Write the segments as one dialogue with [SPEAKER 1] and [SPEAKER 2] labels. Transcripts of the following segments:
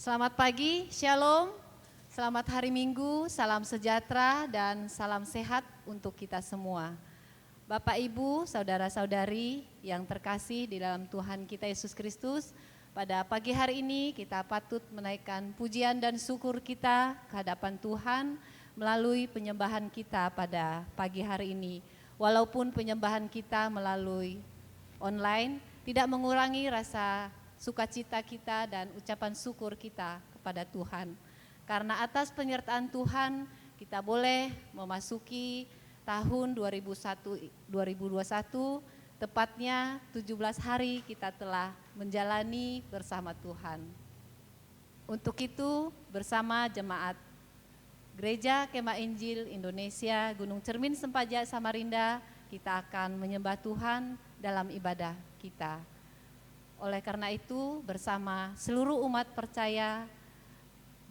[SPEAKER 1] Selamat pagi, Shalom, selamat hari Minggu, salam sejahtera dan salam sehat untuk kita semua. Bapak, Ibu, Saudara-saudari yang terkasih di dalam Tuhan kita Yesus Kristus, pada pagi hari ini kita patut menaikkan pujian dan syukur kita ke hadapan Tuhan melalui penyembahan kita pada pagi hari ini. Walaupun penyembahan kita melalui online tidak mengurangi rasa sukacita kita dan ucapan syukur kita kepada Tuhan. Karena atas penyertaan Tuhan kita boleh memasuki tahun 2021, tepatnya 17 hari kita telah menjalani bersama Tuhan. Untuk itu bersama jemaat Gereja Kemah Injil Indonesia Gunung Cermin Sempaja Samarinda kita akan menyembah Tuhan dalam ibadah kita. Oleh karena itu bersama seluruh umat percaya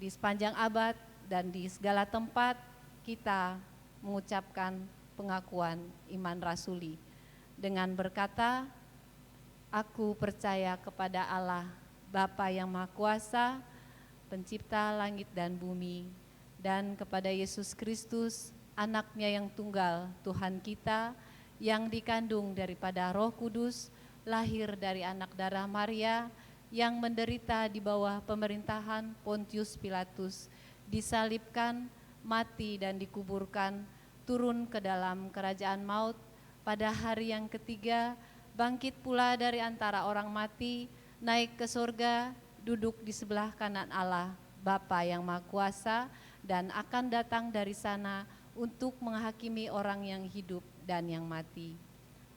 [SPEAKER 1] di sepanjang abad dan di segala tempat kita mengucapkan pengakuan iman rasuli dengan berkata, aku percaya kepada Allah Bapa yang Maha Kuasa, pencipta langit dan bumi, dan kepada Yesus Kristus, anaknya yang tunggal, Tuhan kita, yang dikandung daripada Roh Kudus, lahir dari anak darah Maria, yang menderita di bawah pemerintahan Pontius Pilatus, disalibkan, mati dan dikuburkan, turun ke dalam kerajaan maut, pada hari yang ketiga, bangkit pula dari antara orang mati, naik ke surga, duduk di sebelah kanan Allah, Bapa yang Maha Kuasa, dan akan datang dari sana untuk menghakimi orang yang hidup dan yang mati.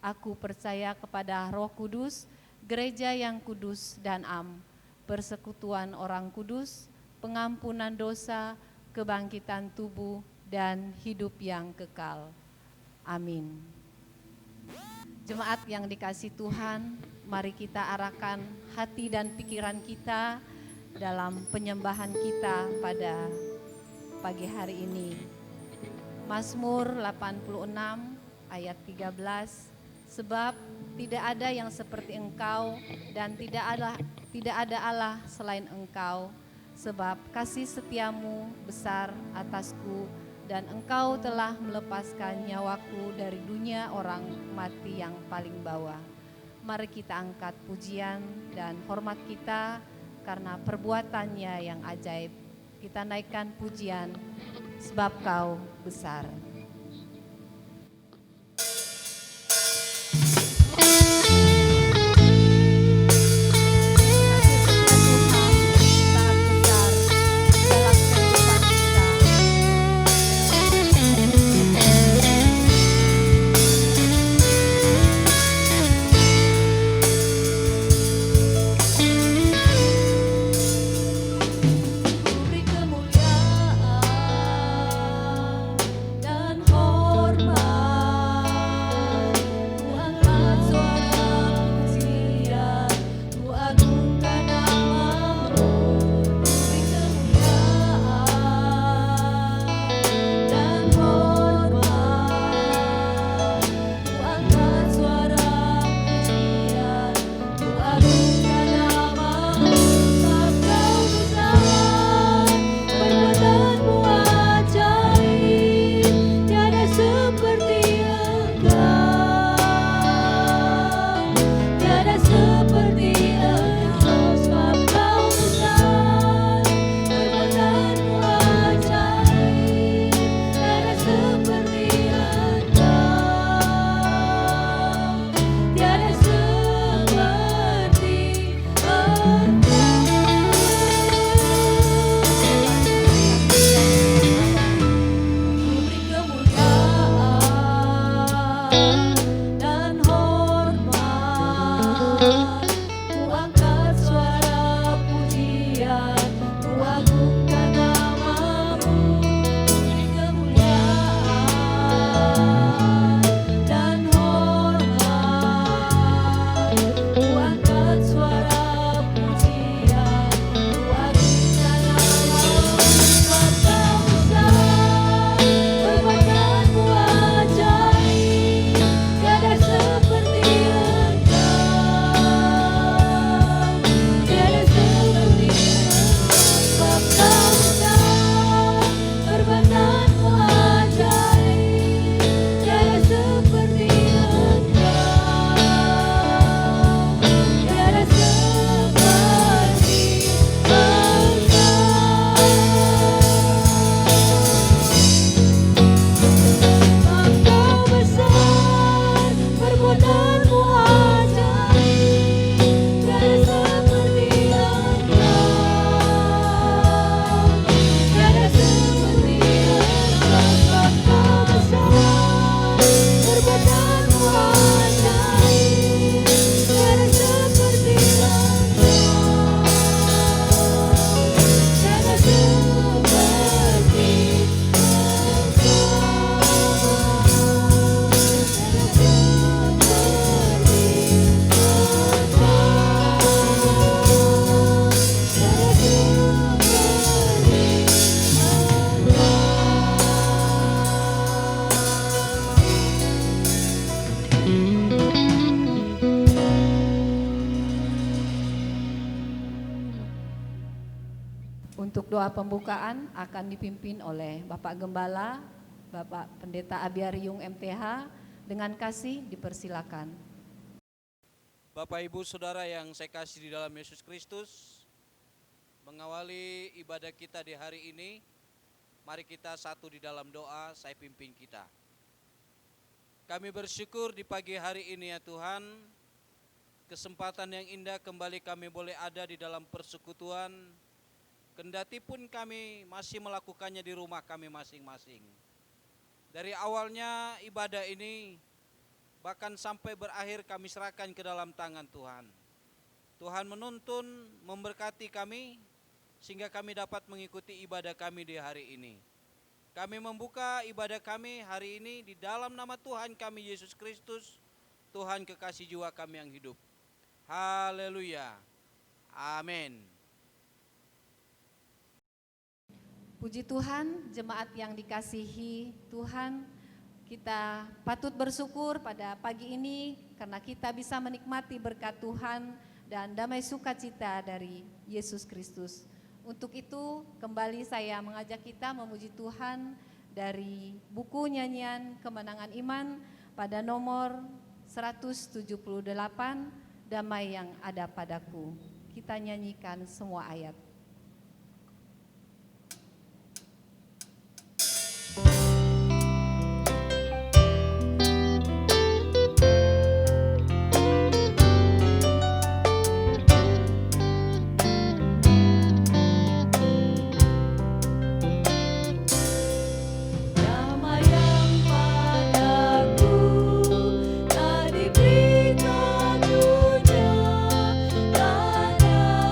[SPEAKER 1] Aku percaya kepada Roh Kudus, gereja yang kudus dan am, persekutuan orang kudus, pengampunan dosa, kebangkitan tubuh, dan hidup yang kekal. Amin. Jemaat yang dikasihi Tuhan, mari kita arahkan hati dan pikiran kita dalam penyembahan kita pada pagi hari ini. Mazmur 86 ayat 13, sebab tidak ada yang seperti Engkau dan tidak ada Allah selain Engkau, sebab kasih setiamu besar atasku dan Engkau telah melepaskan nyawaku dari dunia orang mati yang paling bawah. Mari kita angkat pujian dan hormat kita karena perbuatannya yang ajaib. Kita naikkan pujian sebab Kau besar. Untuk doa pembukaan akan dipimpin oleh Bapak Gembala, Bapak Pendeta Abiariung MTH. Dengan kasih dipersilakan.
[SPEAKER 2] Bapak Ibu Saudara yang saya kasih di dalam Yesus Kristus, mengawali ibadah kita di hari ini, mari kita satu di dalam doa, saya pimpin kita. Kami bersyukur di pagi hari ini ya Tuhan, kesempatan yang indah kembali kami boleh ada di dalam persekutuan, kendati pun kami masih melakukannya di rumah kami masing-masing. Dari awalnya ibadah ini, bahkan sampai berakhir kami serahkan ke dalam tangan Tuhan. Tuhan menuntun, memberkati kami, sehingga kami dapat mengikuti ibadah kami di hari ini. Kami membuka ibadah kami hari ini di dalam nama Tuhan kami Yesus Kristus, Tuhan kekasih jiwa kami yang hidup. Haleluya. Amin.
[SPEAKER 1] Puji Tuhan, jemaat yang dikasihi Tuhan, kita patut bersyukur pada pagi ini karena kita bisa menikmati berkat Tuhan dan damai sukacita dari Yesus Kristus. Untuk itu, kembali saya mengajak kita memuji Tuhan dari buku nyanyian Kemenangan Iman pada nomor 178, Damai yang ada padaku. Kita nyanyikan semua ayat.
[SPEAKER 3] Tak dapat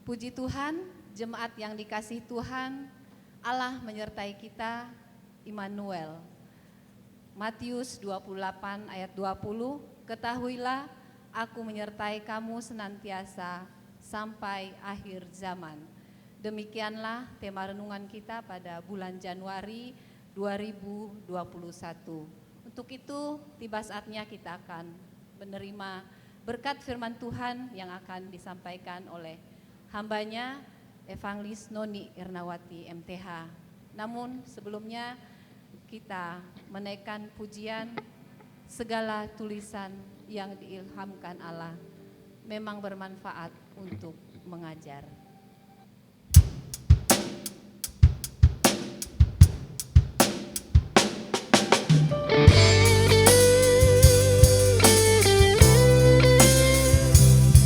[SPEAKER 1] Puji Tuhan, jemaat yang dikasihi Tuhan, Allah menyertai kita, Immanuel. Matius 28 ayat 20, ketahuilah aku menyertai kamu senantiasa sampai akhir zaman. Demikianlah tema renungan kita pada bulan Januari 2021. Untuk itu, tiba saatnya kita akan menerima berkat firman Tuhan yang akan disampaikan oleh hambanya Evangelis Noni Irnawati MTH. Namun sebelumnya kita menaikkan pujian, segala tulisan yang diilhamkan Allah memang bermanfaat untuk mengajar.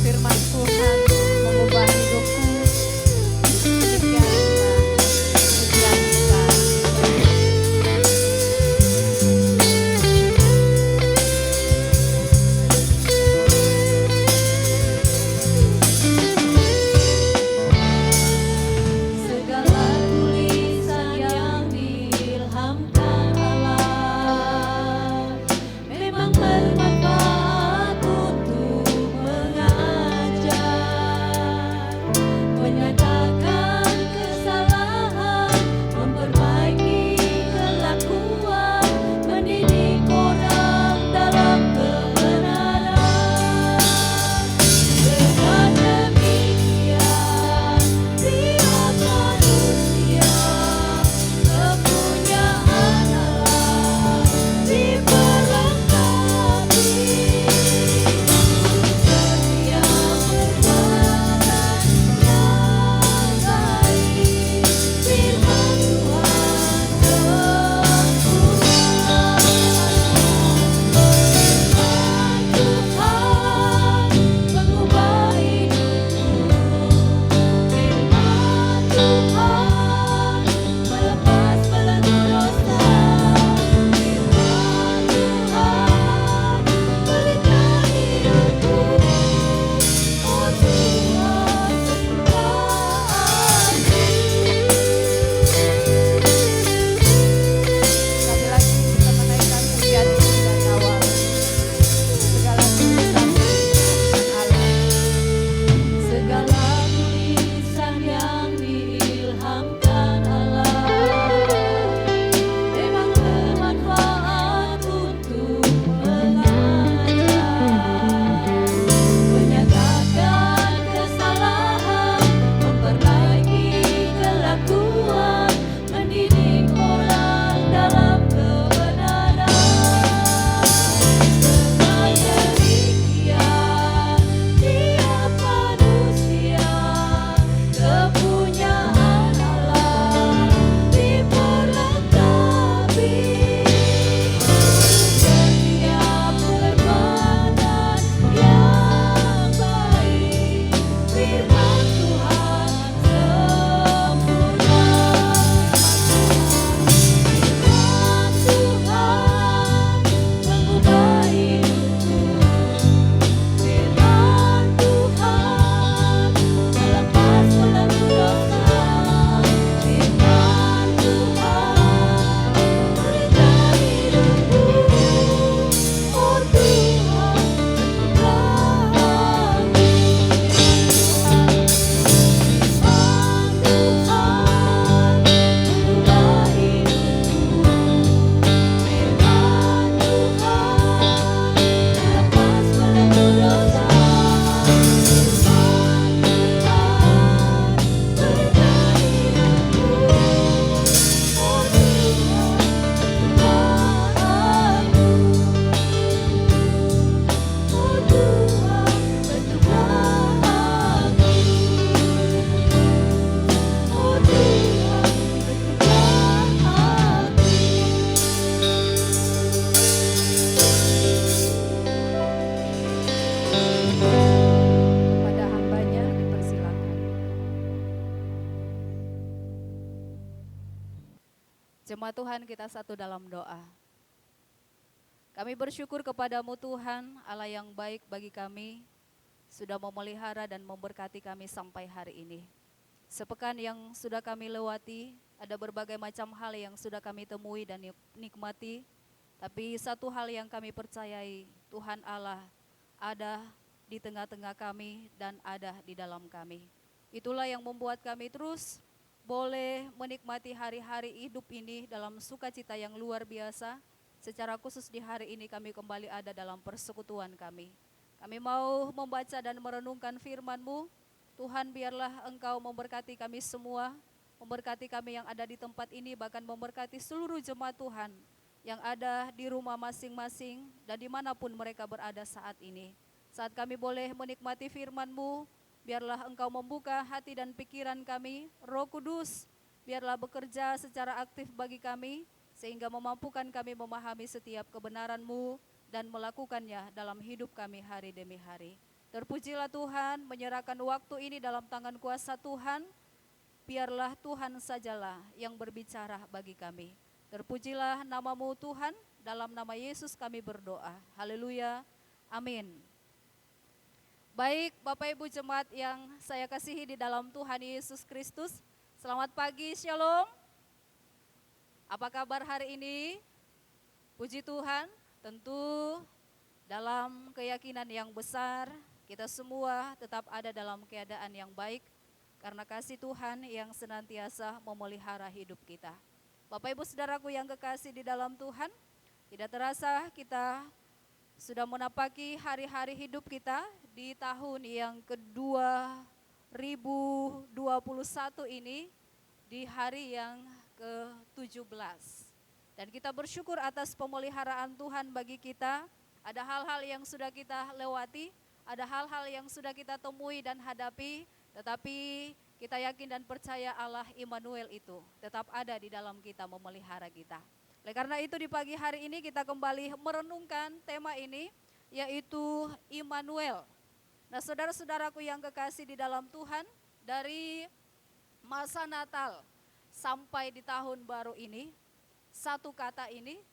[SPEAKER 1] Firman Tuhan mengubah hidupku, demikian pujian kita. Segala tulisan yang diilhamkan Allah memang bermanfaat untuk mengajar, menyatakan kesalahan, memperbaiki kelakuan, mendidik orang dalam kebenaran. Dengan demikian, tiap manusia kepunyaan Allah diperlengkapi. Setiap perbuatan yang baik, firman Tuhan mengubah hidupku. Firman Tuhan melepas belenggu dosa. Firman Tuhan pelita hidupku. Oh Tuhan, sekali lagi kita menaikkan pujian ini dari awal. Segala tulisan Allah, segala tulisan yang diilhamkan Allah memang bermanfaat untuk mengajar, menyatakan kesalahan, memperbaiki kelakuan, mendidik orang dalam kebenaran. Dengan demikian, tiap manusia kepunyaan Allah diperlengkapi. Setiap perbuatan yang baik, firman Tuhan sempurna. Firman Tuhan mengubah hidupku. Firman Tuhan melepas belenggu dosa. Firman Tuhan pelita hidupku. Oh Tuhan, berkati. Firman Tuhan mengubah hidupku. Firman Tuhan melepas belenggu dosa. Firman Tuhan pelita hidupku. Oh Tuhan, berkati. Oh Tuhan, berkati. Oh Tuhan, kepada hambanya dipersilakan.
[SPEAKER 3] Jemaat Tuhan, kita satu dalam doa. Kami bersyukur kepadamu Tuhan, Allah yang baik bagi kami. sudah memelihara dan memberkati kami sampai hari ini. Sepekan yang sudah kami lewati, ada berbagai macam hal yang sudah kami temui dan nikmati. Tapi satu hal yang kami percayai, Tuhan Allah ada di tengah-tengah kami dan ada di dalam kami. Itulah yang membuat kami terus boleh menikmati hari-hari hidup ini dalam sukacita yang luar biasa. Secara khusus di hari ini kami kembali ada dalam persekutuan kami. Kami mau membaca dan merenungkan firman-Mu. Tuhan, biarlah Engkau memberkati kami semua, memberkati kami yang ada di tempat ini, bahkan memberkati seluruh jemaat Tuhan yang ada di rumah masing-masing dan dimanapun mereka berada saat ini. Saat kami boleh menikmati firman-Mu, biarlah Engkau membuka hati dan pikiran kami. Roh Kudus, biarlah bekerja secara aktif bagi kami, sehingga memampukan kami memahami setiap kebenaran-Mu dan melakukannya dalam hidup kami hari demi hari. Terpujilah Tuhan, menyerahkan waktu ini dalam tangan kuasa Tuhan. Biarlah Tuhan sajalah yang berbicara bagi kami. Terpujilah nama-Mu Tuhan, dalam nama Yesus kami berdoa. Haleluya, amin. Baik Bapak Ibu jemaat yang saya kasihi di dalam Tuhan Yesus Kristus, selamat pagi, shalom. Apa kabar hari ini? Puji Tuhan, tentu dalam keyakinan yang besar, kita semua tetap ada dalam keadaan yang baik, karena kasih Tuhan yang senantiasa memelihara hidup kita. Bapak Ibu Saudaraku yang kekasih di dalam Tuhan, tidak terasa kita sudah menapaki hari-hari hidup kita di tahun yang ke-2021 ini, di hari yang ke-17. Dan kita bersyukur atas pemeliharaan Tuhan bagi kita. Ada hal-hal yang sudah kita lewati, ada hal-hal yang sudah kita temui dan hadapi, tetapi kita yakin dan percaya Allah Immanuel itu tetap ada di dalam kita, memelihara kita. Oleh karena itu di pagi hari ini kita kembali merenungkan tema ini, yaitu Immanuel. Nah, saudara-saudaraku yang kekasih di dalam Tuhan, dari masa Natal sampai di tahun baru ini, satu kata ini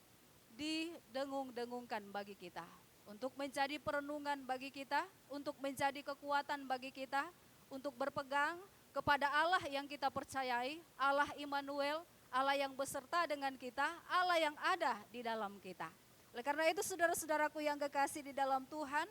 [SPEAKER 3] didengung-dengungkan bagi kita, untuk menjadi perenungan bagi kita, untuk menjadi kekuatan bagi kita, untuk berpegang kepada Allah yang kita percayai, Allah Immanuel, Allah yang beserta dengan kita, Allah yang ada di dalam kita. Oleh karena itu saudara-saudaraku yang kekasih di dalam Tuhan,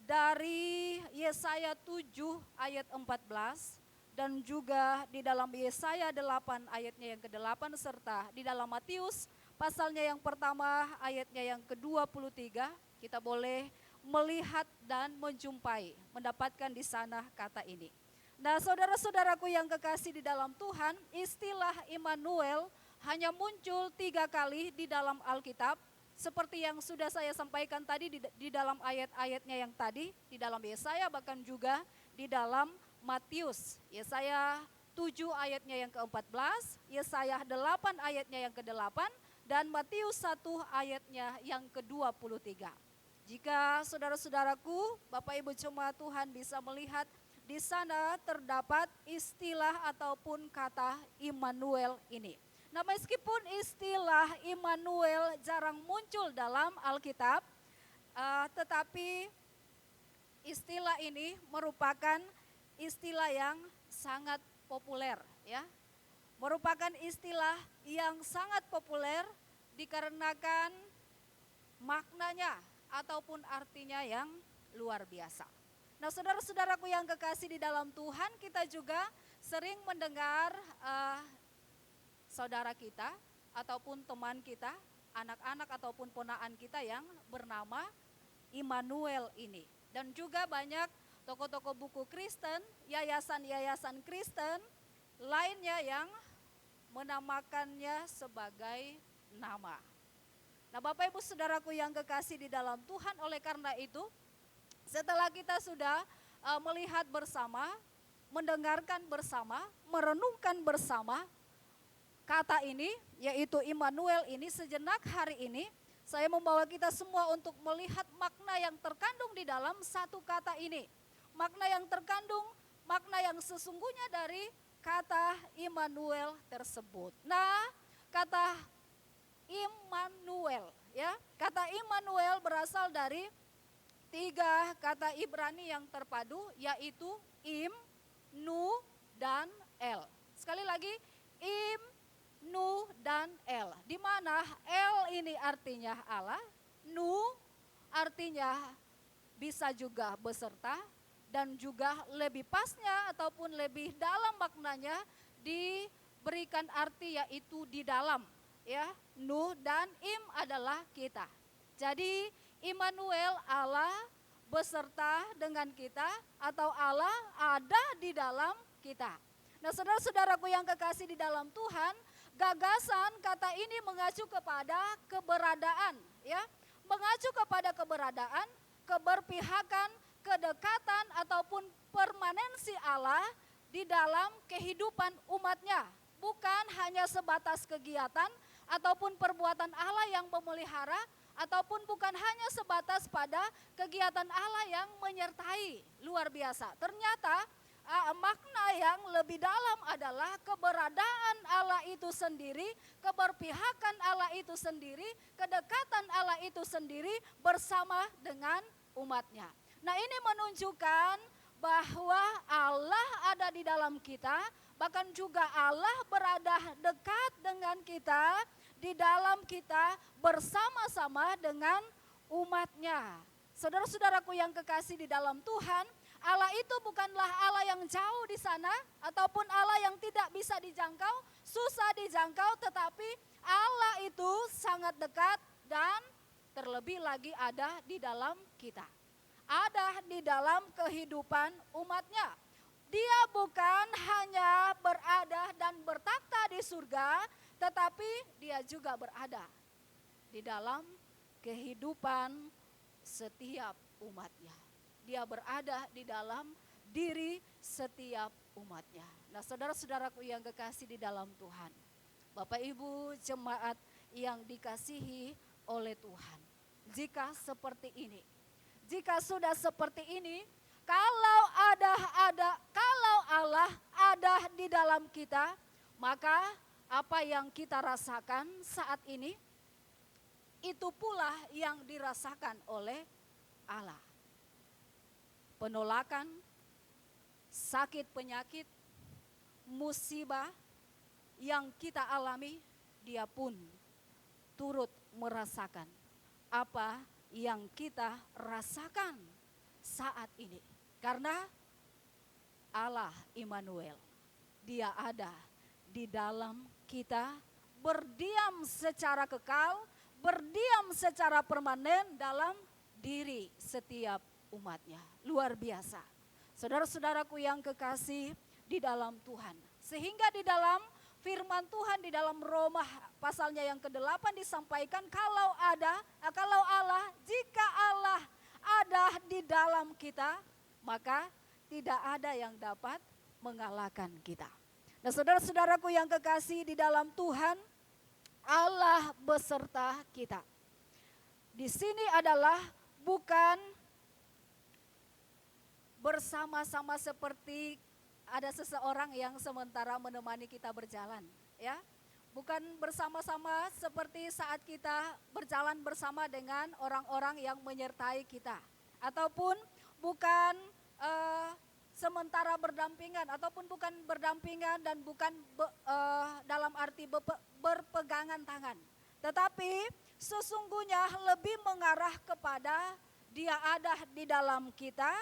[SPEAKER 3] dari Yesaya 7 ayat 14 dan juga di dalam Yesaya 8 ayatnya yang ke-8 serta di dalam Matius pasalnya yang pertama ayatnya yang ke-23, kita boleh melihat dan menjumpai, mendapatkan di sana kata ini. Nah, saudara-saudaraku yang kekasih di dalam Tuhan, istilah Immanuel hanya muncul 3 kali di dalam Alkitab, seperti yang sudah saya sampaikan tadi di dalam ayat-ayatnya yang tadi, di dalam Yesaya, bahkan juga di dalam Matius. Yesaya 7 ayatnya yang ke-14, Yesaya 8 ayatnya yang ke-8, dan Matius 1 ayatnya yang ke-23. Jika saudara-saudaraku, Bapak Ibu jemaat Tuhan bisa melihat, di sana terdapat istilah ataupun kata Immanuel ini. Nah, meskipun istilah Immanuel jarang muncul dalam Alkitab, tetapi istilah ini merupakan istilah yang sangat populer, ya. Merupakan istilah yang sangat populer dikarenakan maknanya ataupun artinya yang luar biasa. Nah, saudara-saudaraku yang kekasih di dalam Tuhan, kita juga sering mendengar saudara kita ataupun teman kita, anak-anak ataupun ponaan kita yang bernama Immanuel ini. Dan juga banyak toko-toko buku Kristen, yayasan-yayasan Kristen lainnya yang menamakannya sebagai nama. Nah, Bapak Ibu Saudaraku yang kekasih di dalam Tuhan, oleh karena itu setelah kita sudah melihat bersama, mendengarkan bersama, merenungkan bersama kata ini, yaitu Immanuel ini, sejenak hari ini saya membawa kita semua untuk melihat makna yang terkandung di dalam satu kata ini. Makna yang terkandung, makna yang sesungguhnya dari kata Immanuel tersebut. Nah, kata Immanuel, ya, kata Immanuel berasal dari tiga kata Ibrani yang terpadu, yaitu Im, Nu, dan El. Sekali lagi, Im, Nu, dan El. Di mana El ini artinya Allah, Nu artinya bisa juga beserta, dan juga lebih pasnya ataupun lebih dalam maknanya diberikan arti yaitu di dalam, ya. Nu dan Im adalah kita. Jadi Immanuel, Allah beserta dengan kita, atau Allah ada di dalam kita. Nah, saudara-saudaraku yang kekasih di dalam Tuhan, gagasan kata ini mengacu kepada keberadaan, ya. Mengacu kepada keberadaan, keberpihakan, kedekatan ataupun permanensi Allah di dalam kehidupan umatnya. Bukan hanya sebatas kegiatan ataupun perbuatan Allah yang memelihara, ataupun bukan hanya sebatas pada kegiatan Allah yang menyertai. Luar biasa. Ternyata makna yang lebih dalam adalah keberadaan Allah itu sendiri, keberpihakan Allah itu sendiri, kedekatan Allah itu sendiri bersama dengan umatnya. Nah, ini menunjukkan bahwa Allah ada di dalam kita, bahkan juga Allah berada dekat dengan kita, di dalam kita, bersama-sama dengan umatnya. Saudara-saudaraku yang kekasih di dalam Tuhan, Allah itu bukanlah Allah yang jauh di sana, ataupun Allah yang tidak bisa dijangkau, susah dijangkau, tetapi Allah itu sangat dekat dan terlebih lagi ada di dalam kita. Ada di dalam kehidupan umatnya. Dia bukan hanya berada dan bertakhta di surga, tetapi dia juga berada di dalam kehidupan setiap umatnya. Dia berada di dalam diri setiap umatnya. Nah, saudara-saudaraku yang kekasih di dalam Tuhan, Bapak Ibu jemaat yang dikasihi oleh Tuhan, jika seperti ini, jika sudah seperti ini, kalau Allah ada di dalam kita, maka apa yang kita rasakan saat ini, itu pula yang dirasakan oleh Allah. Penolakan, sakit penyakit, musibah yang kita alami, dia pun turut merasakan apa yang kita rasakan saat ini. Karena Allah Immanuel, dia ada di dalam kita, berdiam secara kekal, berdiam secara permanen dalam diri setiap umatnya. Luar biasa. Saudara-saudaraku yang kekasih di dalam Tuhan. Sehingga di dalam firman Tuhan di dalam Roma pasalnya yang ke-8 disampaikan, kalau Allah, jika Allah ada di dalam kita, maka tidak ada yang dapat mengalahkan kita. Nah, saudara-saudaraku yang kekasih di dalam Tuhan, Allah beserta kita. Di sini adalah bukan bersama-sama seperti ada seseorang yang sementara menemani kita berjalan, ya. Bukan bersama-sama seperti saat kita berjalan bersama dengan orang-orang yang menyertai kita, ataupun bukan sementara berdampingan, ataupun bukan berdampingan dan bukan dalam arti berpegangan tangan. Tetapi sesungguhnya lebih mengarah kepada dia ada di dalam kita,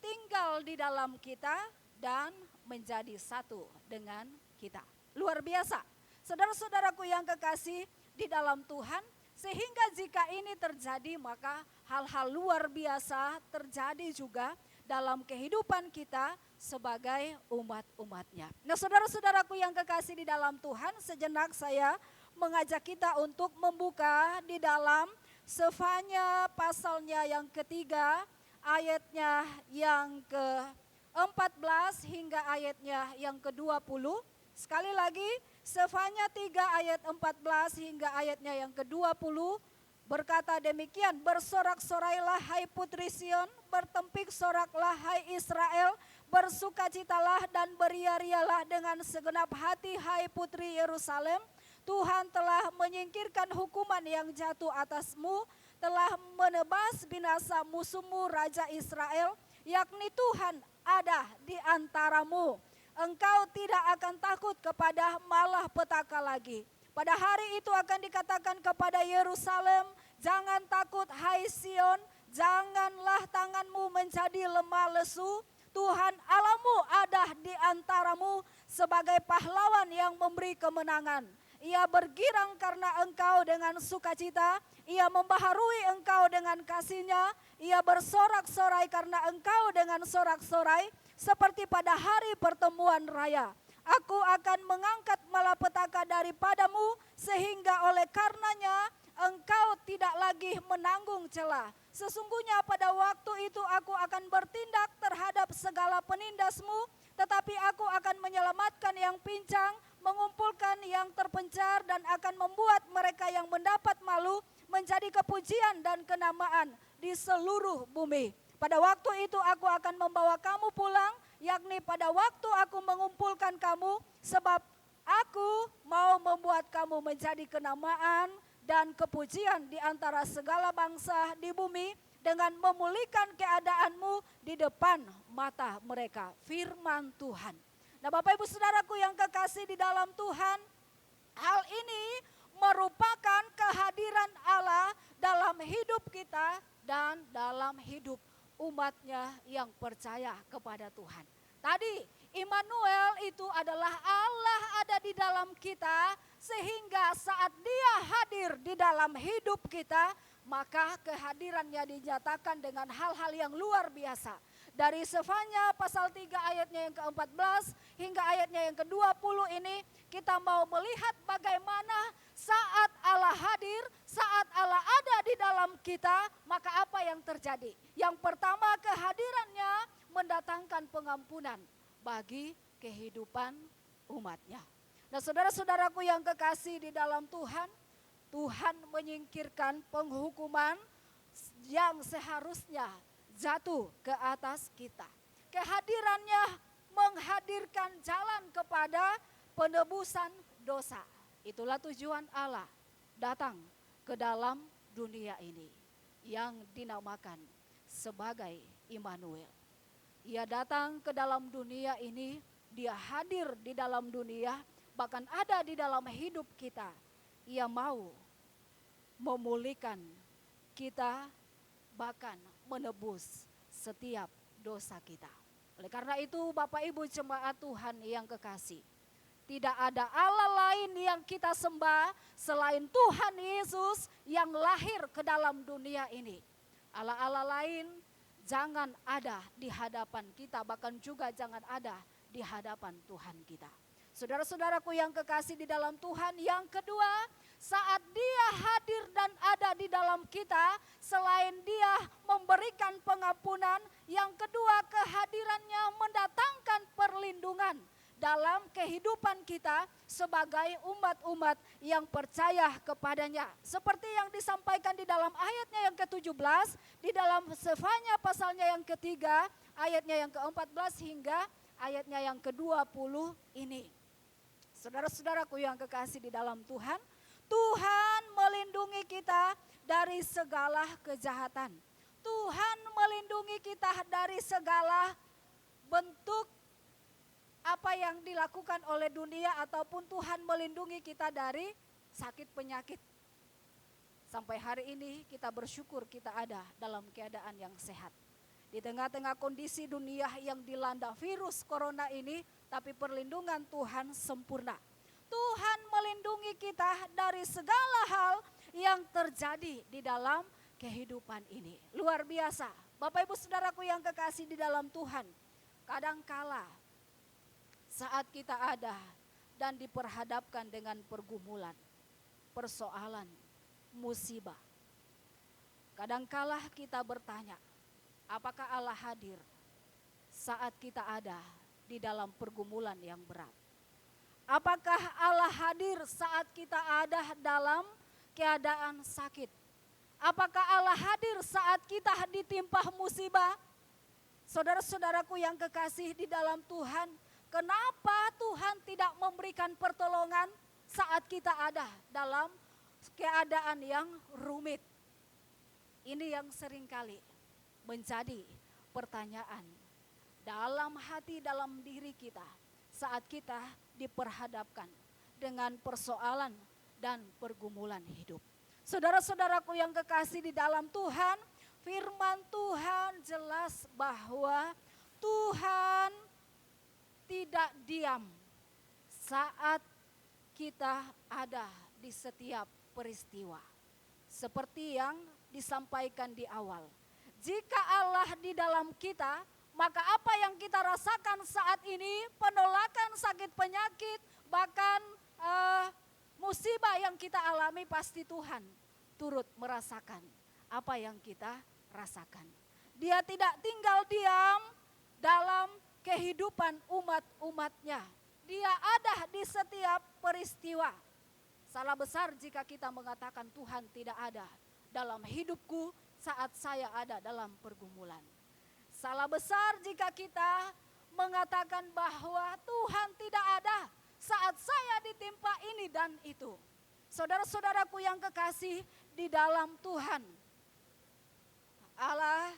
[SPEAKER 3] tinggal di dalam kita, dan menjadi satu dengan kita. Luar biasa. Saudara-saudaraku yang kekasih di dalam Tuhan, sehingga jika ini terjadi, maka hal-hal luar biasa terjadi juga dalam kehidupan kita sebagai umat-umatnya. Nah, saudara-saudaraku yang kekasih di dalam Tuhan, sejenak saya mengajak kita untuk membuka di dalam Sefanya pasalnya yang ketiga, ayatnya yang ke-14 hingga ayatnya yang ke-20. Sekali lagi, Sefanya 3 ayat 14 hingga ayatnya yang ke-20 berkata demikian, bersorak-sorailah hai putri Sion, bertempik soraklah hai Israel, bersukacitalah dan beria-rialah dengan segenap hati hai putri Yerusalem. Tuhan telah menyingkirkan hukuman yang jatuh atasmu, telah menebas binasa musuhmu Raja Israel, yakni Tuhan ada di antaramu. Engkau tidak akan takut kepada malapetaka lagi. Pada hari itu akan dikatakan kepada Yerusalem, jangan takut hai Sion, janganlah tanganmu menjadi lemah lesu. Tuhan Allahmu ada di antaramu sebagai pahlawan yang memberi kemenangan. Ia bergirang karena engkau dengan sukacita, ia membaharui engkau dengan kasih-Nya, ia bersorak-sorai karena engkau dengan sorak-sorai, seperti pada hari pertemuan raya. Aku akan mengangkat malapetaka daripadamu, sehingga oleh karenanya engkau tidak lagi menanggung celah. Sesungguhnya pada waktu itu aku akan bertindak terhadap segala penindasmu, tetapi aku akan menyelamatkan yang pincang, mengumpulkan yang terpencar, dan akan membuat mereka yang mendapat malu menjadi kepujian dan kenamaan di seluruh bumi. Pada waktu itu aku akan membawa kamu pulang, yakni pada waktu aku mengumpulkan kamu, sebab aku mau membuat kamu menjadi kenamaan dan kepujian di antara segala bangsa di bumi, dengan memulihkan keadaanmu di depan mata mereka. Firman Tuhan. Nah, Bapak Ibu Saudaraku yang kekasih di dalam Tuhan, hal ini merupakan kehadiran Allah dalam hidup kita dan dalam hidup umat-Nya yang percaya kepada Tuhan. Tadi Immanuel itu adalah Allah ada di dalam kita, sehingga saat Dia hadir di dalam hidup kita, maka kehadirannya dinyatakan dengan hal-hal yang luar biasa. Dari Sefanya pasal 3 ayatnya yang ke-14 hingga ayatnya yang ke-20 ini, kita mau melihat bagaimana saat Allah hadir, saat Allah ada di dalam kita, maka apa yang terjadi? Yang pertama, kehadirannya mendatangkan pengampunan bagi kehidupan umat-Nya. Nah, saudara-saudaraku yang kekasih di dalam Tuhan, Tuhan menyingkirkan penghukuman yang seharusnya jatuh ke atas kita. Kehadirannya menghadirkan jalan kepada penebusan dosa. Itulah tujuan Allah datang ke dalam dunia ini yang dinamakan sebagai Immanuel. Ia datang ke dalam dunia ini, Dia hadir di dalam dunia, bahkan ada di dalam hidup kita. Ia mau memulihkan kita, bahkan menebus setiap dosa kita. Oleh karena itu Bapak Ibu jemaat Tuhan yang kekasih, tidak ada Allah lain yang kita sembah selain Tuhan Yesus yang lahir ke dalam dunia ini. Allah-Allah lain jangan ada di hadapan kita, bahkan juga jangan ada di hadapan Tuhan kita. Saudara-saudaraku yang kekasih di dalam Tuhan, yang kedua, saat Dia hadir dan ada di dalam kita, selain Dia memberikan pengampunan, yang kedua kehadirannya mendatangkan perlindungan dalam kehidupan kita sebagai umat-umat yang percaya kepadanya. Seperti yang disampaikan di dalam ayatnya yang ke-17, di dalam Sefanya pasalnya yang ketiga, ayatnya yang ke-14 hingga ayatnya yang ke-20 ini. Saudara-saudaraku yang kekasih di dalam Tuhan, Tuhan melindungi kita dari segala kejahatan. Tuhan melindungi kita dari segala bentuk apa yang dilakukan oleh dunia, ataupun Tuhan melindungi kita dari sakit penyakit. Sampai hari ini kita bersyukur kita ada dalam keadaan yang sehat. Di tengah-tengah kondisi dunia yang dilanda virus corona ini, tapi perlindungan Tuhan sempurna. Tuhan melindungi kita dari segala hal yang terjadi di dalam kehidupan ini. Luar biasa. Bapak Ibu Saudaraku yang kekasih di dalam Tuhan, kadangkala saat kita ada dan diperhadapkan dengan pergumulan, persoalan, musibah, kadangkala kita bertanya, apakah Allah hadir saat kita ada di dalam pergumulan yang berat? Apakah Allah hadir saat kita ada dalam keadaan sakit? Apakah Allah hadir saat kita ditimpa musibah? Saudara-saudaraku yang kekasih di dalam Tuhan, kenapa Tuhan tidak memberikan pertolongan saat kita ada dalam keadaan yang rumit? Ini yang seringkali menjadi pertanyaan dalam hati, dalam diri kita saat kita diperhadapkan dengan persoalan dan pergumulan hidup. Saudara-saudaraku yang kekasih di dalam Tuhan, firman Tuhan jelas bahwa Tuhan tidak diam saat kita ada di setiap peristiwa. Seperti yang disampaikan di awal. Jika Allah di dalam kita, maka apa yang kita rasakan saat ini, penolakan, sakit penyakit, bahkan musibah yang kita alami, pasti Tuhan turut merasakan apa yang kita rasakan. Dia tidak tinggal diam dalam kehidupan umat-umatnya. Dia ada di setiap peristiwa. Salah besar jika kita mengatakan Tuhan tidak ada dalam hidupku saat saya ada dalam pergumulan. Salah besar jika kita mengatakan bahwa Tuhan tidak ada saat saya ditimpa ini dan itu. Saudara-saudaraku yang kekasih di dalam Tuhan, Allah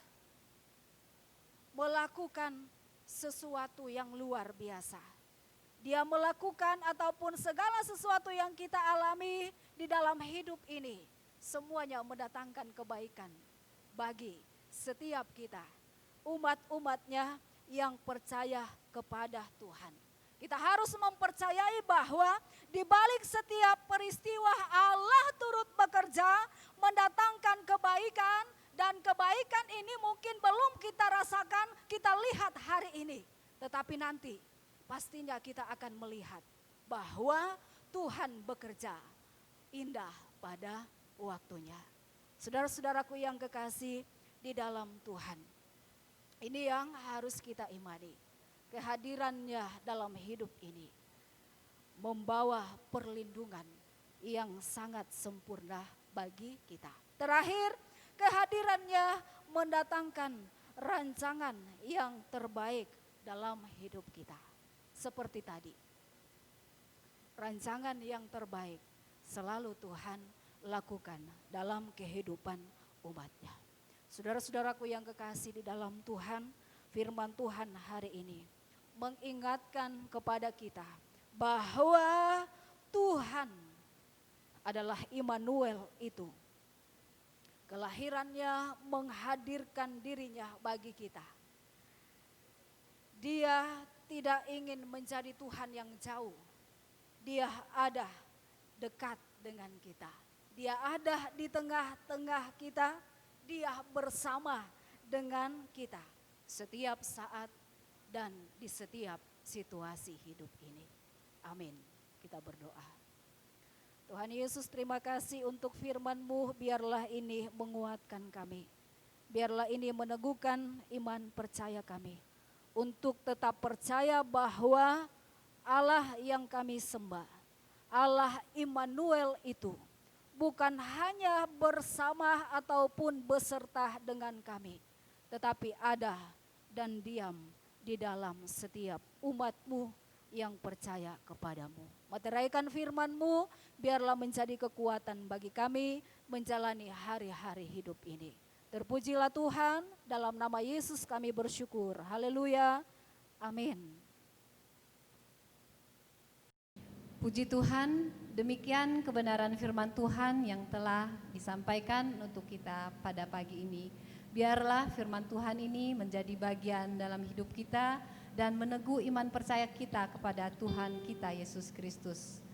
[SPEAKER 3] melakukan sesuatu yang luar biasa. Dia melakukan ataupun segala sesuatu yang kita alami di dalam hidup ini, semuanya mendatangkan kebaikan bagi setiap kita, umat-umatnya yang percaya kepada Tuhan. Kita harus mempercayai bahwa di balik setiap peristiwa Allah turut bekerja mendatangkan kebaikan, dan kebaikan ini mungkin belum kita rasakan, kita lihat hari ini, tetapi nanti pastinya kita akan melihat bahwa Tuhan bekerja indah pada waktunya. Saudara-saudaraku yang kekasih di dalam Tuhan, ini yang harus kita imani. Kehadirannya dalam hidup ini membawa perlindungan yang sangat sempurna bagi kita. Terakhir, kehadirannya mendatangkan rancangan yang terbaik dalam hidup kita. Seperti tadi, rancangan yang terbaik selalu Tuhan lakukan dalam kehidupan umatnya. Saudara-saudaraku yang kekasih di dalam Tuhan, firman Tuhan hari ini mengingatkan kepada kita bahwa Tuhan adalah Immanuel itu. Kelahirannya menghadirkan dirinya bagi kita. Dia tidak ingin menjadi Tuhan yang jauh. Dia ada dekat dengan kita. Dia ada di tengah-tengah kita. Dia bersama dengan kita setiap saat dan di setiap situasi hidup ini. Amin. Kita berdoa. Tuhan Yesus, terima kasih untuk firman-Mu, biarlah ini menguatkan kami. Biarlah ini meneguhkan iman percaya kami. Untuk tetap percaya bahwa Allah yang kami sembah, Allah Immanuel itu bukan hanya bersama ataupun beserta dengan kami, tetapi ada dan diam di dalam setiap umat-Mu yang percaya kepadamu. Meteraikan firman-Mu, biarlah menjadi kekuatan bagi kami menjalani hari-hari hidup ini. Terpujilah Tuhan, dalam nama Yesus kami bersyukur. Haleluya, amin.
[SPEAKER 1] Puji Tuhan, demikian kebenaran firman Tuhan yang telah disampaikan untuk kita pada pagi ini. Biarlah firman Tuhan ini menjadi bagian dalam hidup kita dan meneguh iman percaya kita kepada Tuhan kita Yesus Kristus.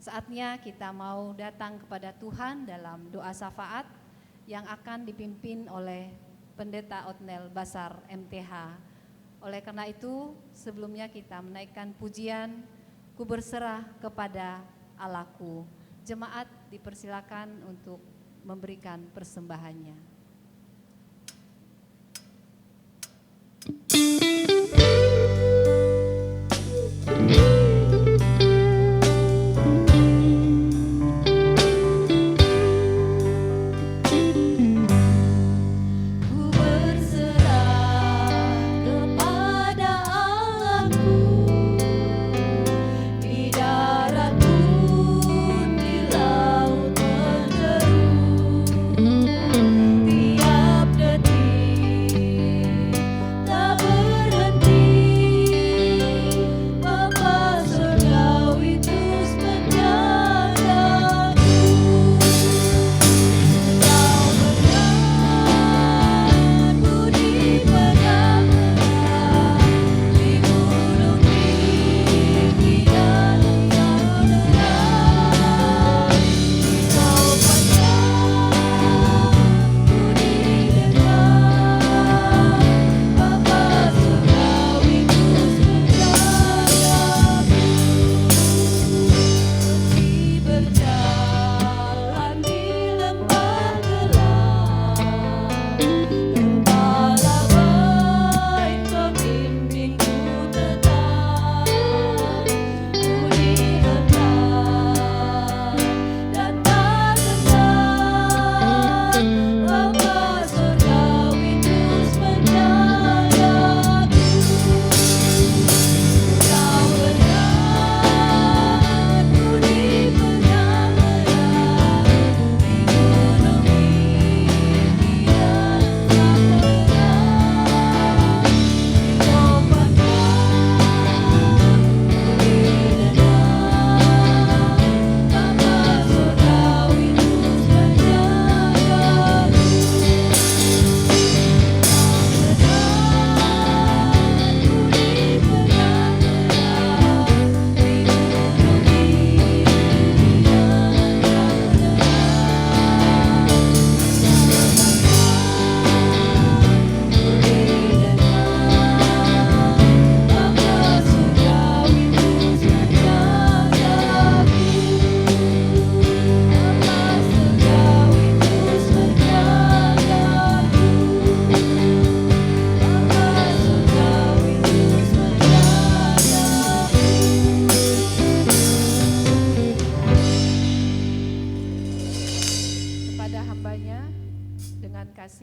[SPEAKER 1] Saatnya kita mau datang kepada Tuhan dalam doa syafaat yang akan dipimpin oleh Pendeta Otnel Basar MTH. Oleh karena itu, sebelumnya kita menaikkan pujian, ku berserah kepada Allahku. Jemaat dipersilakan untuk memberikan persembahannya.
[SPEAKER 4] Di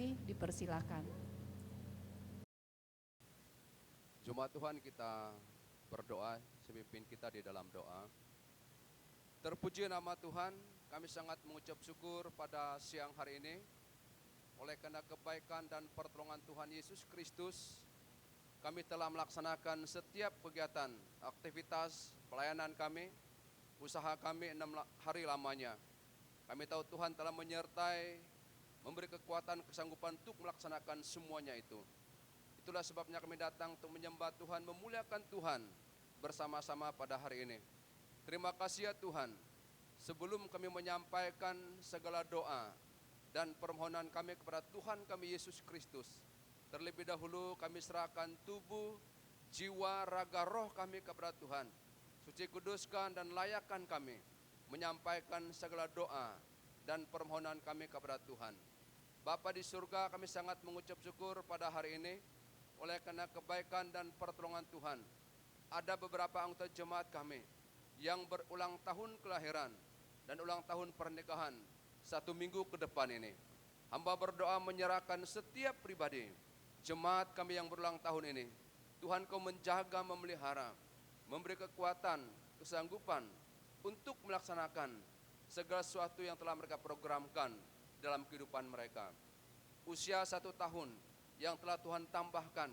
[SPEAKER 1] kami dipersilakan.
[SPEAKER 4] Jemaat Tuhan, kita berdoa, semimpin kita di dalam doa. Terpuji nama Tuhan, kami sangat mengucap syukur pada siang hari ini. Oleh karena kebaikan dan pertolongan Tuhan Yesus Kristus, kami telah melaksanakan setiap kegiatan, aktivitas, pelayanan kami, usaha kami 6 hari lamanya. Kami tahu Tuhan telah menyertai, memberi kekuatan, kesanggupan untuk melaksanakan semuanya itu. Itulah sebabnya kami datang untuk menyembah Tuhan, memuliakan Tuhan bersama-sama pada hari ini. Terima kasih ya Tuhan, sebelum kami menyampaikan segala doa dan permohonan kami kepada Tuhan kami Yesus Kristus, terlebih dahulu kami serahkan tubuh, jiwa, raga, roh kami kepada Tuhan. Suci kuduskan dan layakkan kami menyampaikan segala doa dan permohonan kami kepada Tuhan. Bapa di surga, kami sangat mengucap syukur pada hari ini oleh karena kebaikan dan pertolongan Tuhan. Ada beberapa anggota jemaat kami yang berulang tahun kelahiran dan ulang tahun pernikahan 1 minggu ke depan ini. Hamba berdoa menyerahkan setiap pribadi jemaat kami yang berulang tahun ini. Tuhan Kau menjaga, memelihara, memberi kekuatan, kesanggupan untuk melaksanakan segala sesuatu yang telah mereka programkan dalam kehidupan mereka. Usia 1 tahun yang telah Tuhan tambahkan,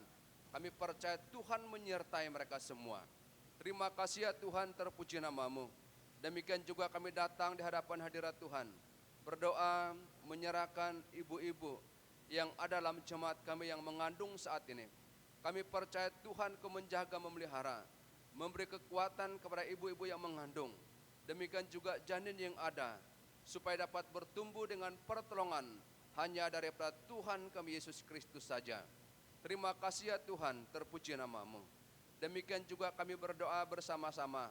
[SPEAKER 4] kami percaya Tuhan menyertai mereka semua. Terima kasih ya Tuhan, terpuji nama-Mu. Demikian juga kami datang di hadapan hadirat Tuhan, berdoa menyerahkan ibu-ibu yang ada dalam jemaat kami yang mengandung saat ini. Kami percaya Tuhan Kau menjaga, memelihara, memberi kekuatan kepada ibu-ibu yang mengandung. Demikian juga janin yang ada, supaya dapat bertumbuh dengan pertolongan hanya daripada Tuhan kami Yesus Kristus saja. Terima kasih ya Tuhan, terpuji nama-Mu. Demikian juga kami berdoa bersama-sama,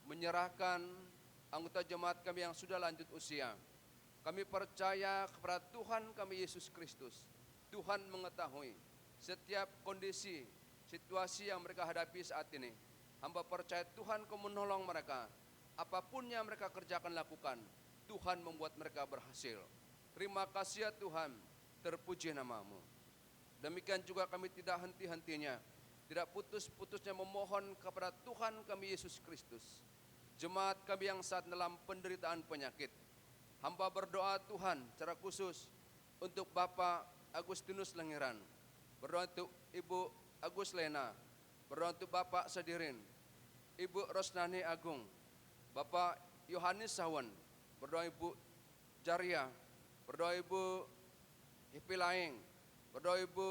[SPEAKER 4] menyerahkan anggota jemaat kami yang sudah lanjut usia. Kami percaya kepada Tuhan kami Yesus Kristus. Tuhan mengetahui setiap kondisi, situasi yang mereka hadapi saat ini. Hamba percaya Tuhan Kau menolong mereka. Apapun yang mereka kerjakan, lakukan, Tuhan membuat mereka berhasil. Terima kasih ya Tuhan, terpuji nama-Mu. Demikian juga kami tidak henti-hentinya, tidak putus-putusnya memohon kepada Tuhan kami Yesus Kristus. Jemaat kami yang saat dalam penderitaan penyakit, hamba berdoa Tuhan secara khusus untuk Bapak Agustinus Lengiran, berdoa untuk Ibu Agus Lena, berdoa untuk Bapak Sedirin, Ibu Rosnani Agung, Bapak Yohanes Sawan, berdoa Ibu Jaria, berdoa Ibu Hipi Laing, berdoa Ibu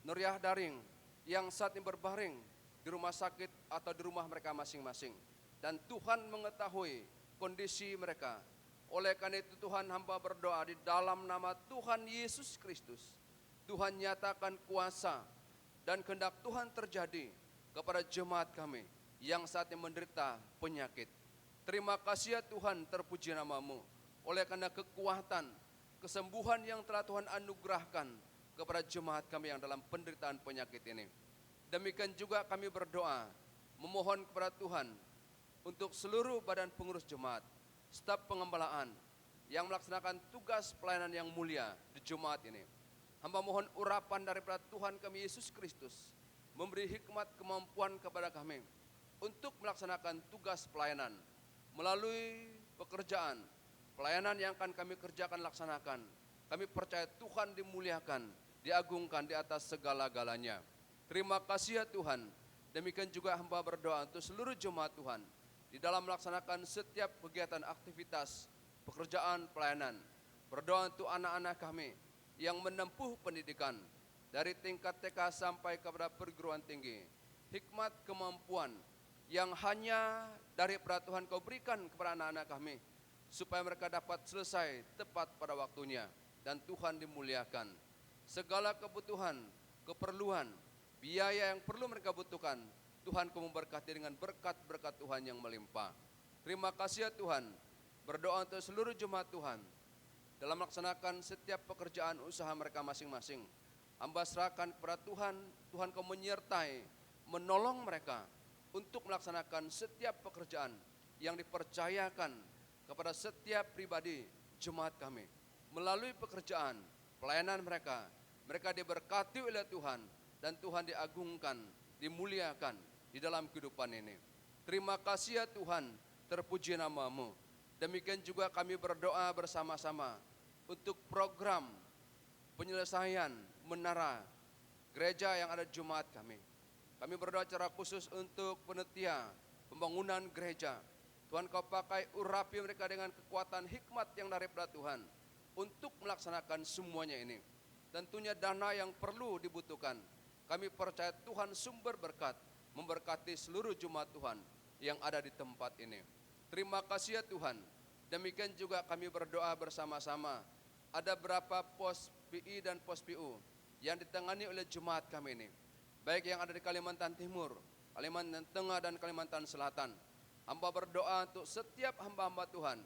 [SPEAKER 4] Nuriah Daring yang saat ini berbaring di rumah sakit atau di rumah mereka masing-masing. Dan Tuhan mengetahui kondisi mereka. Oleh karena itu Tuhan, hamba berdoa di dalam nama Tuhan Yesus Kristus, Tuhan nyatakan kuasa dan kehendak Tuhan terjadi kepada jemaat kami yang saat ini menderita penyakit. Terima kasih ya Tuhan, terpuji nama-Mu. Oleh karena kekuatan, kesembuhan yang telah Tuhan anugerahkan kepada jemaat kami yang dalam penderitaan penyakit ini. Demikian juga kami berdoa, memohon kepada Tuhan untuk seluruh badan pengurus jemaat, staf pengembalaan yang melaksanakan tugas pelayanan yang mulia di jemaat ini. Hamba mohon urapan daripada Tuhan kami Yesus Kristus, memberi hikmat kemampuan kepada kami untuk melaksanakan tugas pelayanan melalui pekerjaan, pelayanan yang akan kami kerjakan, laksanakan. Kami percaya Tuhan dimuliakan, diagungkan di atas segala-galanya. Terima kasih ya Tuhan. Demikian juga hamba berdoa untuk seluruh jemaat Tuhan di dalam melaksanakan setiap kegiatan, aktivitas, pekerjaan, pelayanan. Berdoa untuk anak-anak kami yang menempuh pendidikan dari tingkat TK sampai kepada perguruan tinggi. Hikmat kemampuan yang hanya dari Tuhan Kau berikan kepada anak-anak kami, supaya mereka dapat selesai tepat pada waktunya dan Tuhan dimuliakan. Segala kebutuhan, keperluan, biaya yang perlu mereka butuhkan, Tuhan Kau memberkati dengan berkat-berkat Tuhan yang melimpah. Terima kasih ya Tuhan. Berdoa untuk seluruh jemaat Tuhan dalam melaksanakan setiap pekerjaan usaha mereka masing-masing. Hamba serahkan kepada Tuhan, Tuhan Kau menyertai, menolong mereka untuk melaksanakan setiap pekerjaan yang dipercayakan kepada setiap pribadi jemaat kami, melalui pekerjaan, pelayanan mereka. Mereka diberkati oleh Tuhan dan Tuhan diagungkan, dimuliakan di dalam kehidupan ini. Terima kasih ya Tuhan, terpuji nama-Mu. Demikian juga kami berdoa bersama-sama untuk program penyelesaian menara gereja yang ada di Jumat kami. Kami berdoa secara khusus untuk panitia pembangunan gereja. Tuhan Kau pakai urapi mereka dengan kekuatan hikmat yang daripada Tuhan untuk melaksanakan semuanya ini. Tentunya dana yang perlu dibutuhkan. Kami percaya Tuhan sumber berkat, memberkati seluruh jemaat Tuhan yang ada di tempat ini. Terima kasih ya Tuhan. Demikian juga kami berdoa bersama-sama. Ada berapa pos PI dan pos PU yang ditangani oleh jemaat kami ini. Baik yang ada di Kalimantan Timur, Kalimantan Tengah dan Kalimantan Selatan. Hamba berdoa untuk setiap hamba-hamba Tuhan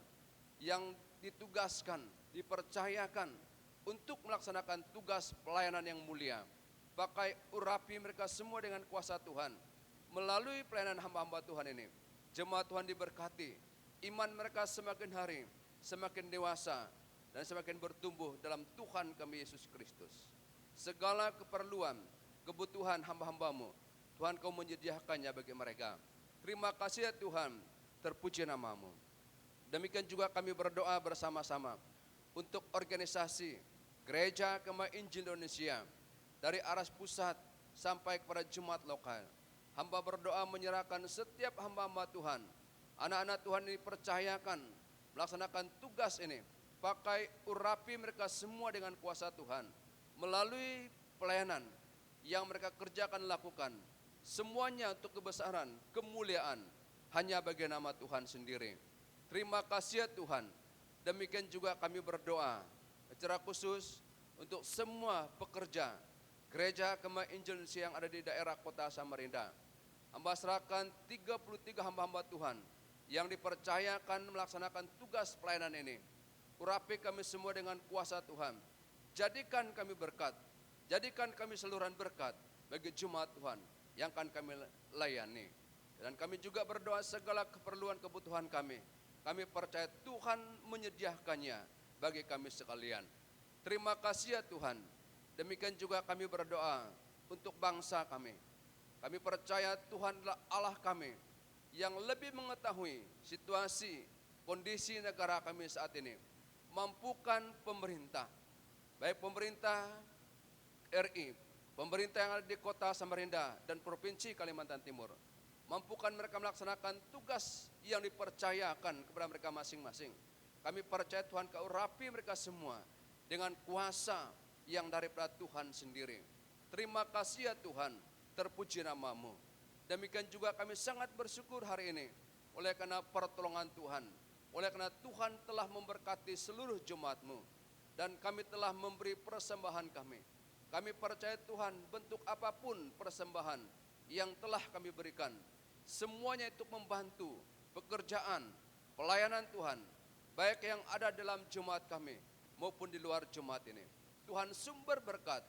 [SPEAKER 4] yang ditugaskan, dipercayakan untuk melaksanakan tugas pelayanan yang mulia. Pakai urapi mereka semua dengan kuasa Tuhan. Melalui pelayanan hamba-hamba Tuhan ini, jemaat Tuhan diberkati. Iman mereka semakin hari, semakin dewasa, dan semakin bertumbuh dalam Tuhan kami Yesus Kristus. Segala keperluan, kebutuhan hamba-hamba-Mu, Tuhan Kau menyediakannya bagi mereka. Terima kasih ya Tuhan, terpuji nama-Mu. Demikian juga kami berdoa bersama-sama untuk organisasi Gereja Kemah Injil Indonesia dari aras pusat sampai kepada jemaat lokal. Hamba berdoa menyerahkan setiap hamba-hamba Tuhan, anak-anak Tuhan ini percayakan melaksanakan tugas ini. Pakai urapi mereka semua dengan kuasa Tuhan melalui pelayanan yang mereka kerjakan lakukan. Semuanya untuk kebesaran, kemuliaan hanya bagi nama Tuhan sendiri. Terima kasih ya Tuhan. Demikian juga kami berdoa secara khusus untuk semua pekerja Gereja Kemah Injil Indonesia yang ada di daerah kota Samarinda. Hamba serahkan 33 hamba-hamba Tuhan yang dipercayakan melaksanakan tugas pelayanan ini. Urapi kami semua dengan kuasa Tuhan. Jadikan kami berkat, jadikan kami saluran berkat bagi jemaat Tuhan yang akan kami layani. Dan kami juga berdoa segala keperluan kebutuhan kami. Kami percaya Tuhan menyediakannya bagi kami sekalian. Terima kasih ya Tuhan. Demikian juga kami berdoa untuk bangsa kami. Kami percaya Tuhan adalah Allah kami yang lebih mengetahui situasi, kondisi negara kami saat ini. Mampukan pemerintah, baik pemerintah RI, pemerintah yang ada di kota Samarinda dan Provinsi Kalimantan Timur. Mampukan mereka melaksanakan tugas yang dipercayakan kepada mereka masing-masing. Kami percaya Tuhan Kau urapi mereka semua dengan kuasa yang daripada Tuhan sendiri. Terima kasih ya Tuhan, terpuji nama-Mu. Demikian juga kami sangat bersyukur hari ini oleh karena pertolongan Tuhan, oleh karena Tuhan telah memberkati seluruh jemaat-Mu dan kami telah memberi persembahan kami. Kami percaya Tuhan bentuk apapun persembahan yang telah kami berikan, semuanya itu membantu pekerjaan, pelayanan Tuhan, baik yang ada dalam jemaat kami maupun di luar jemaat ini. Tuhan sumber berkat,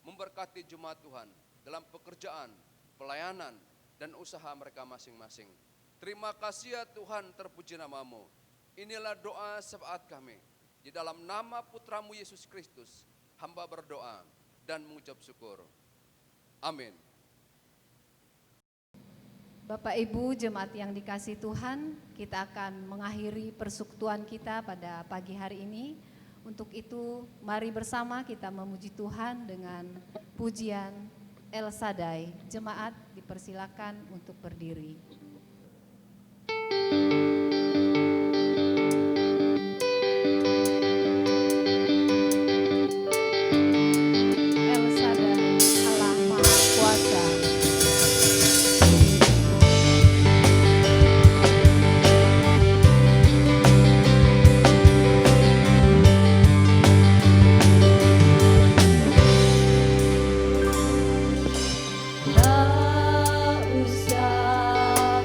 [SPEAKER 4] memberkati jemaat Tuhan dalam pekerjaan, pelayanan, dan usaha mereka masing-masing. Terima kasih ya Tuhan, terpuji nama-Mu. Inilah doa syafaat kami. Di dalam nama Putra-Mu Yesus Kristus, hamba berdoa dan mengucap syukur. Amin.
[SPEAKER 1] Bapak Ibu jemaat yang dikasihi Tuhan, kita akan mengakhiri persekutuan kita pada pagi hari ini. Untuk itu, mari bersama kita memuji Tuhan dengan pujian El Shaddai. Jemaat dipersilakan untuk berdiri. El Shaddai, Allah Maha Kuasa.
[SPEAKER 5] Tak usah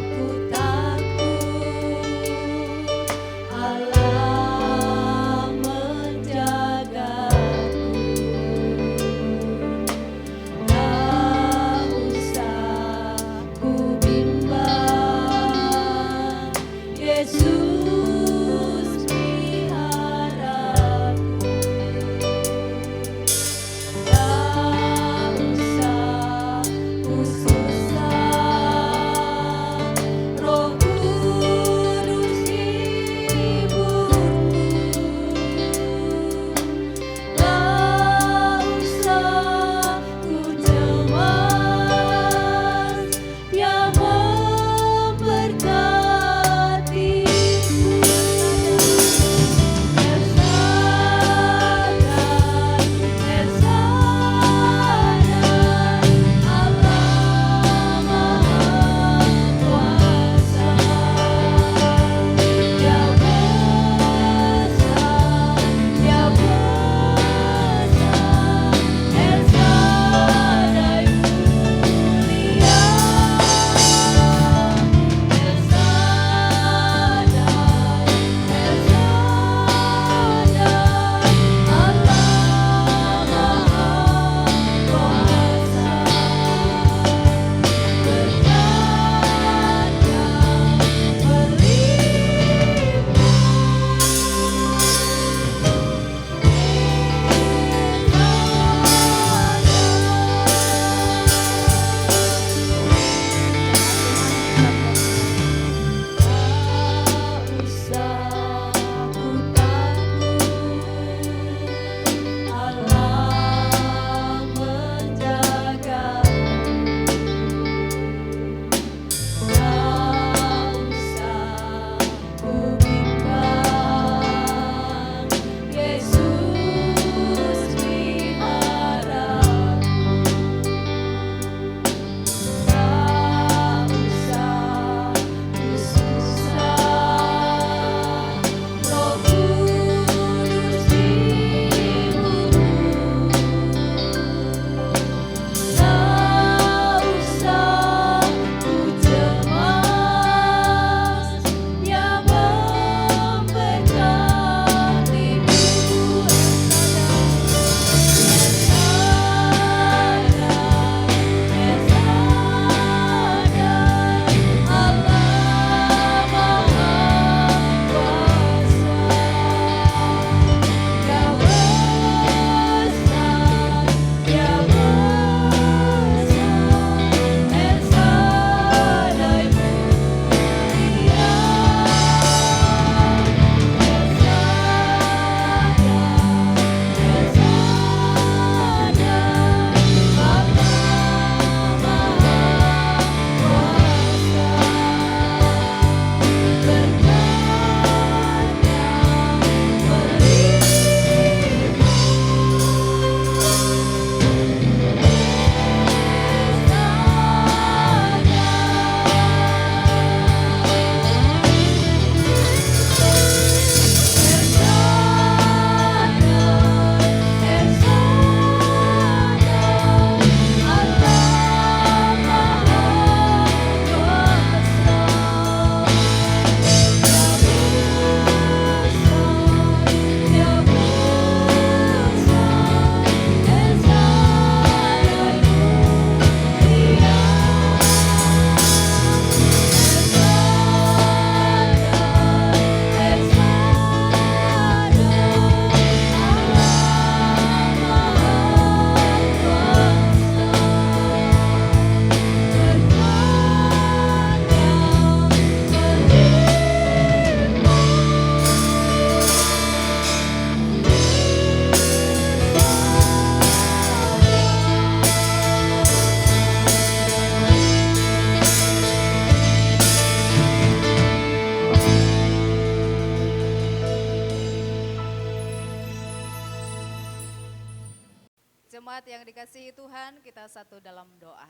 [SPEAKER 3] yang dikasihi Tuhan, kita satu dalam doa.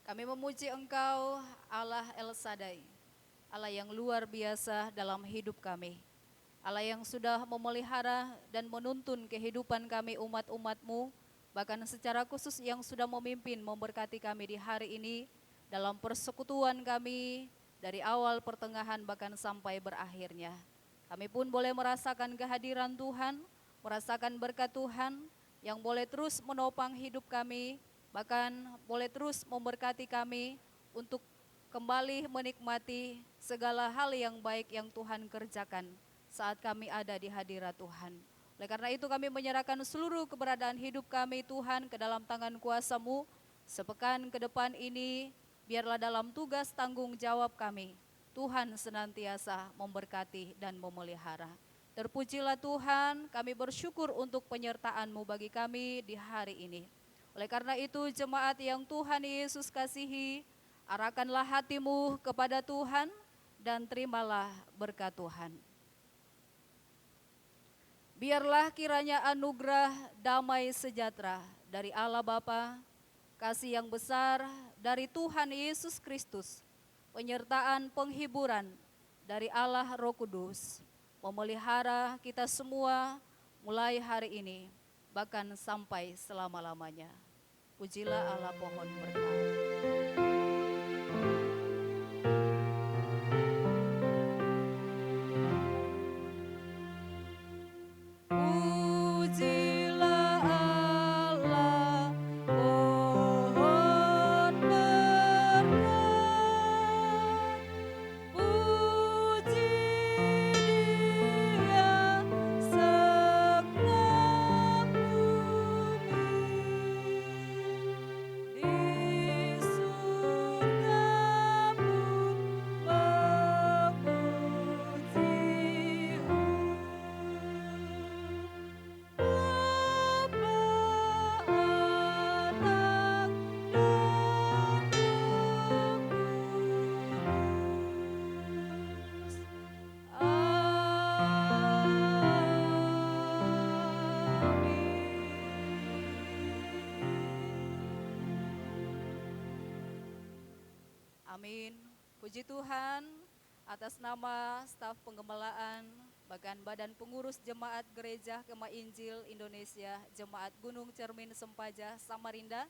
[SPEAKER 3] Kami memuji Engkau, Allah El Shaddai, Allah yang luar biasa dalam hidup kami. Allah yang sudah memelihara dan menuntun kehidupan kami umat-umat-Mu, bahkan secara khusus yang sudah memimpin memberkati kami di hari ini dalam persekutuan kami dari awal, pertengahan, bahkan sampai berakhirnya. Kami pun boleh merasakan kehadiran Tuhan, merasakan berkat Tuhan yang boleh terus menopang hidup kami, bahkan boleh terus memberkati kami untuk kembali menikmati segala hal yang baik yang Tuhan kerjakan saat kami ada di hadirat Tuhan. Oleh karena itu kami menyerahkan seluruh keberadaan hidup kami Tuhan ke dalam tangan kuasa-Mu. Sepekan ke depan ini biarlah dalam tugas tanggung jawab kami, Tuhan senantiasa memberkati dan memelihara. Terpujilah Tuhan, kami bersyukur untuk penyertaan-Mu bagi kami di hari ini. Oleh karena itu jemaat yang Tuhan Yesus kasihi, arahkanlah hatimu kepada Tuhan dan terimalah berkat Tuhan. Biarlah kiranya anugerah damai sejahtera dari Allah Bapa, kasih yang besar dari Tuhan Yesus Kristus, penyertaan penghiburan dari Allah Roh Kudus, memelihara kita semua mulai hari ini, bahkan sampai selama-lamanya. Pujilah Allah, pohon berkat. Pujilah Allah, pohon berkat. Puji Dia segenap bumi. Di surga pun memuji Amin. Puji Tuhan atas nama staf penggembalaan, bahkan badan pengurus jemaat Gereja Kemah Injil Indonesia, Jemaat Gunung Cermin Sempaja, Samarinda.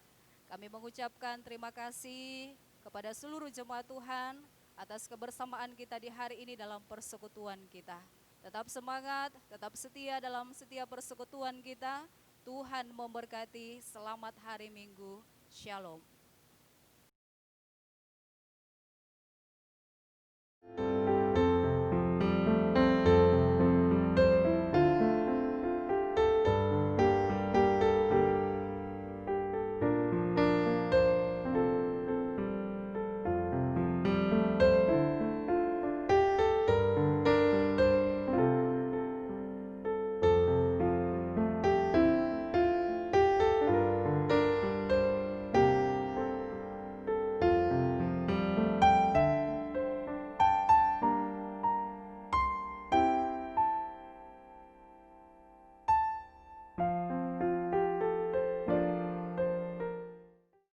[SPEAKER 3] Kami mengucapkan terima kasih kepada seluruh jemaat Tuhan atas kebersamaan kita di hari ini dalam persekutuan kita. Tetap semangat, tetap setia dalam setiap persekutuan kita. Tuhan memberkati. Selamat hari Minggu. Shalom.